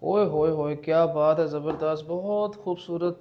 ओए होए होए, क्या बात है, ज़बरदस्त, बहुत खूबसूरत।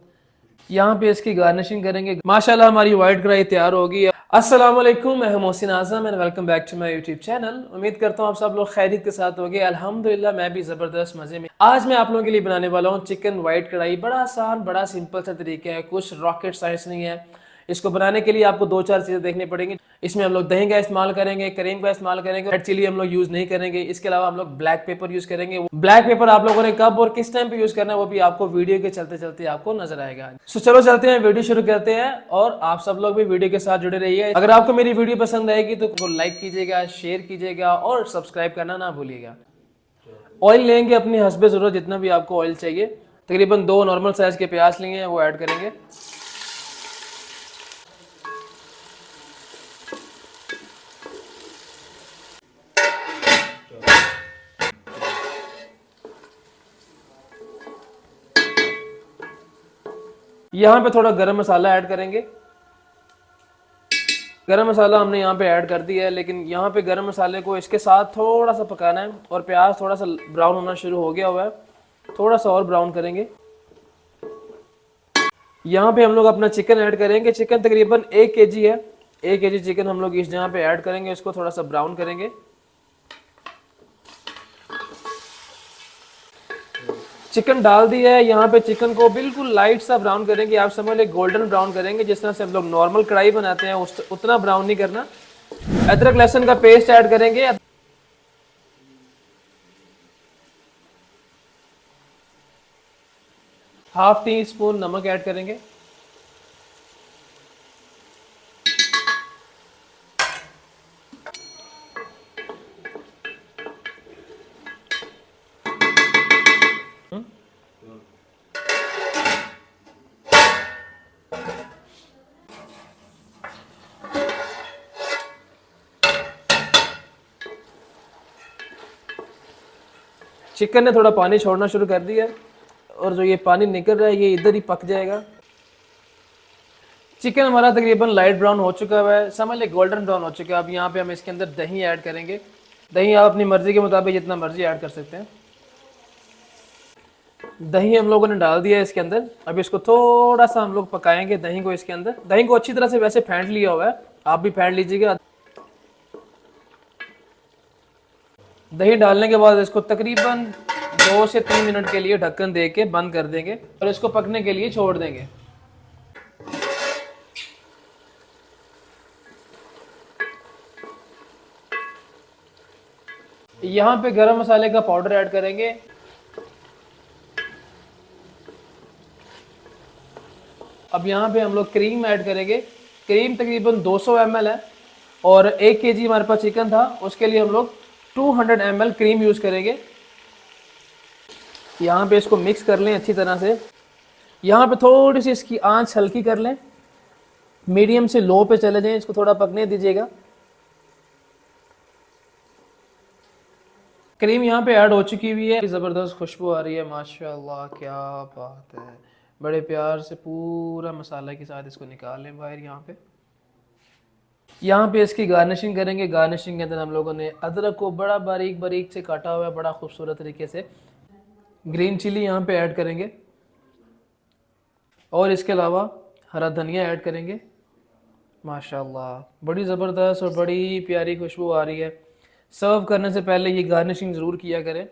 यहाँ पे इसकी गार्निशिंग करेंगे। माशाल्लाह हमारी वाइट कढ़ाई तैयार होगी। अस्सलाम वालेकुम, मैं हूं Mohsin Azam and welcome back to my YouTube channel. उम्मीद करता हूँ आप सब लोग खैरियत के साथ होंगे। अल्हम्दुलिल्लाह मैं भी ज़बरदस्त मज़े में। आज मैं आप लोगों के लिए बनाने वाला हूँ चिकन वाइट कढ़ाई। बड़ा आसान, बड़ा सिंपल सा तरीका है, कुछ रॉकेट साइंस नहीं है। इसको बनाने के लिए आपको दो चार चीज़ें देखनी पड़ेंगी। इसमें हम लोग दही का इस्तेमाल करेंगे, क्रीम का इस्तेमाल करेंगे, रेड चिली हम लोग यूज नहीं करेंगे। इसके अलावा हम लोग ब्लैक पेपर यूज करेंगे। ब्लैक पेपर आप लोगों ने कब और किस टाइम पे यूज करना है वो भी आपको वीडियो के चलते चलते आपको नजर आएगा। सो चलो चलते हैं, वीडियो शुरू करते हैं और आप सब लोग भी वीडियो के साथ जुड़े रहिए। अगर आपको मेरी वीडियो पसंद आएगी तो लाइक कीजिएगा, शेयर कीजिएगा और सब्सक्राइब करना ना भूलिएगा। ऑयल लेंगे अपनी हस्बे जरूरत, जितना भी आपको ऑयल चाहिए। तकरीबन दो नॉर्मल साइज के प्याज लिए हैं, वो ऐड करेंगे। यहाँ पे थोड़ा गरम मसाला ऐड करेंगे। गरम मसाला हमने यहाँ पे ऐड कर दिया है, लेकिन यहाँ पे गरम मसाले को इसके साथ थोड़ा सा पकाना है। और प्याज थोड़ा सा ब्राउन होना शुरू हो गया हुआ है, थोड़ा सा और ब्राउन करेंगे। यहाँ पे हम लोग अपना चिकन ऐड करेंगे। चिकन तकरीबन 1 kg है। 1 kg चिकन हम लोग इस जहाँ पे ऐड करेंगे, इसको थोड़ा सा ब्राउन करेंगे। चिकन डाल दिया है। यहाँ पे चिकन को बिल्कुल लाइट सा ब्राउन करेंगे। आप समझ ले गोल्डन ब्राउन करेंगे, जिस तरह से हम लोग नॉर्मल कढ़ाई बनाते हैं उतना ब्राउन नहीं करना। अदरक लहसुन का पेस्ट ऐड करेंगे। हाफ टी स्पून नमक ऐड करेंगे। चिकन ने थोड़ा पानी छोड़ना शुरू कर दिया और जो ये पानी निकल रहा है ये इधर ही पक जाएगा। चिकन हमारा तकरीबन लाइट ब्राउन हो चुका है, समझ ले गोल्डन ब्राउन हो चुका है। अब यहाँ पे हम इसके अंदर दही ऐड करेंगे। दही आप अपनी मर्जी के मुताबिक जितना मर्जी ऐड कर सकते हैं। दही हम लोगों ने डाल दिया है इसके अंदर। अब इसको थोड़ा सा हम लोग पकाएंगे दही को इसके अंदर। दही को अच्छी तरह से वैसे फेंट लिया हुआ है, आप भी फेंट लीजिएगा। दही डालने के बाद इसको तकरीबन 2 से 3 मिनट के लिए ढक्कन दे के बंद कर देंगे और इसको पकने के लिए छोड़ देंगे। यहाँ पे गरम मसाले का पाउडर ऐड करेंगे। अब यहाँ पे हम लोग क्रीम ऐड करेंगे। क्रीम तकरीबन 200 ml है और 1 kg हमारे पास चिकन था, उसके लिए हम लोग 200 ml क्रीम यूज़ करेंगे। यहाँ पे इसको मिक्स कर लें अच्छी तरह से। यहाँ पे थोड़ी सी इसकी आंच हल्की कर लें, मीडियम से लो पे चले जाएं, इसको थोड़ा पकने दीजिएगा। क्रीम यहाँ पे ऐड हो चुकी हुई है, ज़बरदस्त खुशबू आ रही है, माशाल्लाह क्या बात है। बड़े प्यार से पूरा मसाला के साथ इसको निकाल लें बाहर। यहाँ पे इसकी गार्निशिंग करेंगे। गार्निशिंग के अंदर हम लोगों ने अदरक को बड़ा बारीक बारीक से काटा हुआ है, बड़ा खूबसूरत तरीके से। ग्रीन चिली यहाँ पे ऐड करेंगे और इसके अलावा हरा धनिया ऐड करेंगे। माशाल्लाह बड़ी ज़बरदस्त और बड़ी प्यारी खुशबू आ रही है। सर्व करने से पहले ये गार्निशिंग ज़रूर किया करें।